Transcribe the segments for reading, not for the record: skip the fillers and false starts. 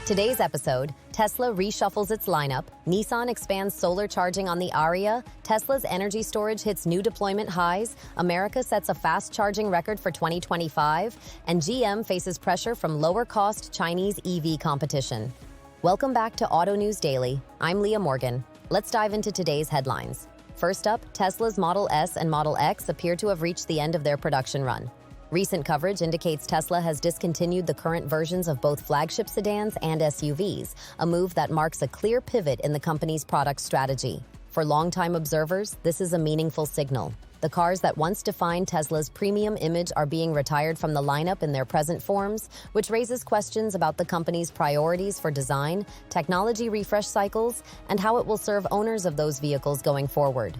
Today's episode, Tesla reshuffles its lineup, Nissan expands solar charging on the Ariya, Tesla's energy storage hits new deployment highs, America sets a fast charging record for 2025, and GM faces pressure from lower-cost Chinese EV competition. Welcome back to Autonews Daily. I'm Leah Morgan. Let's dive into today's headlines. First up, Tesla's Model S and Model X appear to have reached the end of their production run. Recent coverage indicates Tesla has discontinued the current versions of both flagship sedans and SUVs, a move that marks a clear pivot in the company's product strategy. For longtime observers, this is a meaningful signal. The cars that once defined Tesla's premium image are being retired from the lineup in their present forms, which raises questions about the company's priorities for design, technology refresh cycles, and how it will serve owners of those vehicles going forward.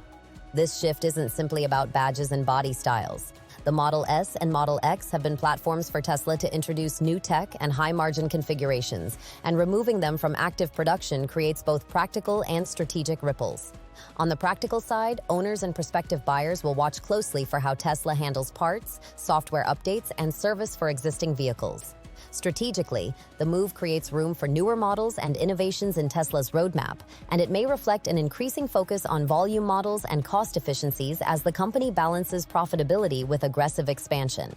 This shift isn't simply about badges and body styles. The Model S and Model X have been platforms for Tesla to introduce new tech and high-margin configurations, and removing them from active production creates both practical and strategic ripples. On the practical side, owners and prospective buyers will watch closely for how Tesla handles parts, software updates, and service for existing vehicles. Strategically, the move creates room for newer models and innovations in Tesla's roadmap, and it may reflect an increasing focus on volume models and cost efficiencies as the company balances profitability with aggressive expansion.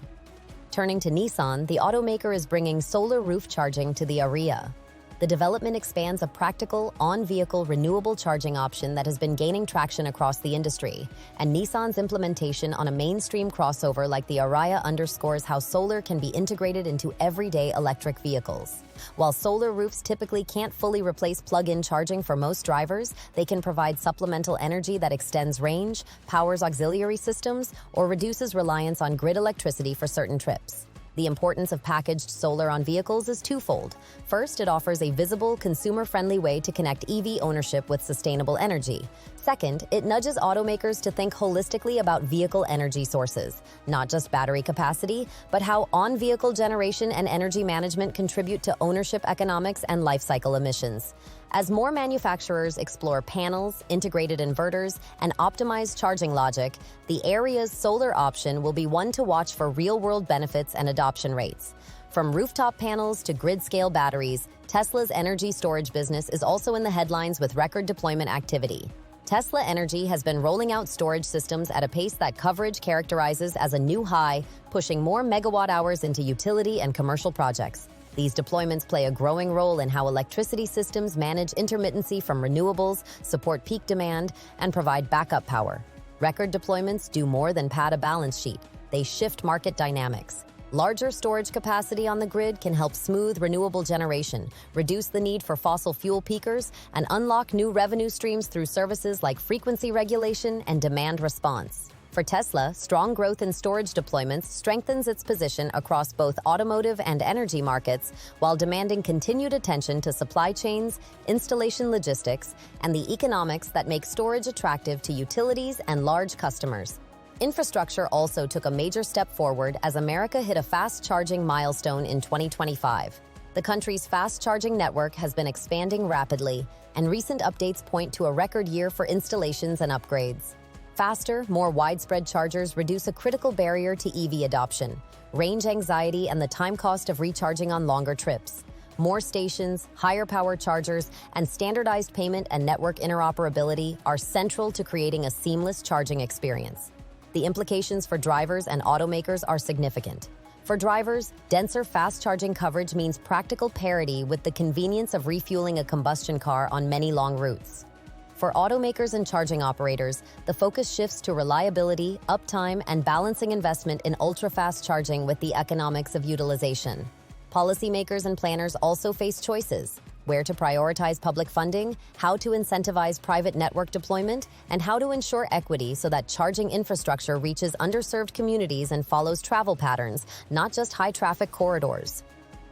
Turning to Nissan, the automaker is bringing solar roof charging to the Ariya. The development expands a practical, on-vehicle renewable charging option that has been gaining traction across the industry, and Nissan's implementation on a mainstream crossover like the Ariya underscores how solar can be integrated into everyday electric vehicles. While solar roofs typically can't fully replace plug-in charging for most drivers, they can provide supplemental energy that extends range, powers auxiliary systems, or reduces reliance on grid electricity for certain trips. The importance of packaged solar on vehicles is twofold. First, it offers a visible, consumer-friendly way to connect EV ownership with sustainable energy. Second, it nudges automakers to think holistically about vehicle energy sources, not just battery capacity, but how on-vehicle generation and energy management contribute to ownership economics and lifecycle emissions. As more manufacturers explore panels, integrated inverters, and optimized charging logic, the Ariya's solar option will be one to watch for real-world benefits and adoption rates. From rooftop panels to grid-scale batteries, Tesla's energy storage business is also in the headlines with record deployment activity. Tesla Energy has been rolling out storage systems at a pace that coverage characterizes as a new high, pushing more megawatt-hours into utility and commercial projects. These deployments play a growing role in how electricity systems manage intermittency from renewables, support peak demand, and provide backup power. Record deployments do more than pad a balance sheet. They shift market dynamics. Larger storage capacity on the grid can help smooth renewable generation, reduce the need for fossil fuel peakers, and unlock new revenue streams through services like frequency regulation and demand response. For Tesla, strong growth in storage deployments strengthens its position across both automotive and energy markets, while demanding continued attention to supply chains, installation logistics, and the economics that make storage attractive to utilities and large customers. Infrastructure also took a major step forward as America hit a fast-charging milestone in 2025. The country's fast-charging network has been expanding rapidly, and recent updates point to a record year for installations and upgrades. Faster, more widespread chargers reduce a critical barrier to EV adoption, range anxiety, and the time cost of recharging on longer trips. More stations, higher power chargers, and standardized payment and network interoperability are central to creating a seamless charging experience. The implications for drivers and automakers are significant. For drivers, denser fast-charging coverage means practical parity with the convenience of refueling a combustion car on many long routes. For automakers and charging operators, the focus shifts to reliability, uptime, and balancing investment in ultra-fast charging with the economics of utilization. Policymakers and planners also face choices: where to prioritize public funding, how to incentivize private network deployment, and how to ensure equity so that charging infrastructure reaches underserved communities and follows travel patterns, not just high-traffic corridors.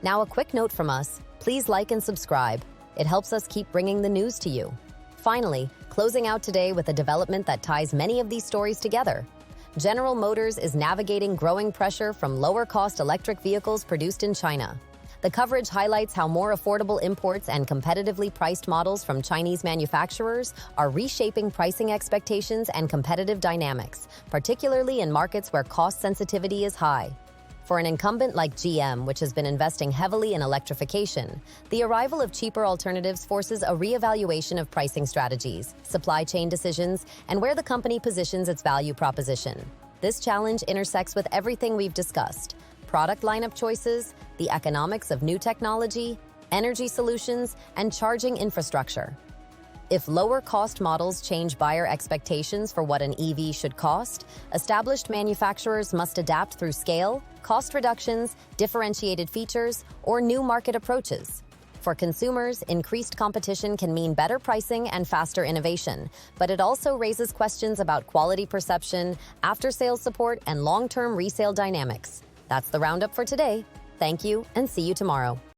Now, a quick note from us: please like and subscribe. It helps us keep bringing the news to you. Finally, closing out today with a development that ties many of these stories together. General Motors is navigating growing pressure from lower-cost electric vehicles produced in China. The coverage highlights how more affordable imports and competitively priced models from Chinese manufacturers are reshaping pricing expectations and competitive dynamics, particularly in markets where cost sensitivity is high. For an incumbent like GM, which has been investing heavily in electrification, the arrival of cheaper alternatives forces a reevaluation of pricing strategies, supply chain decisions, and where the company positions its value proposition. This challenge intersects with everything we've discussed: product lineup choices, the economics of new technology, energy solutions, and charging infrastructure. If lower-cost models change buyer expectations for what an EV should cost, established manufacturers must adapt through scale, cost reductions, differentiated features, or new market approaches. For consumers, increased competition can mean better pricing and faster innovation, but it also raises questions about quality perception, after-sales support, and long-term resale dynamics. That's the roundup for today. Thank you, and see you tomorrow.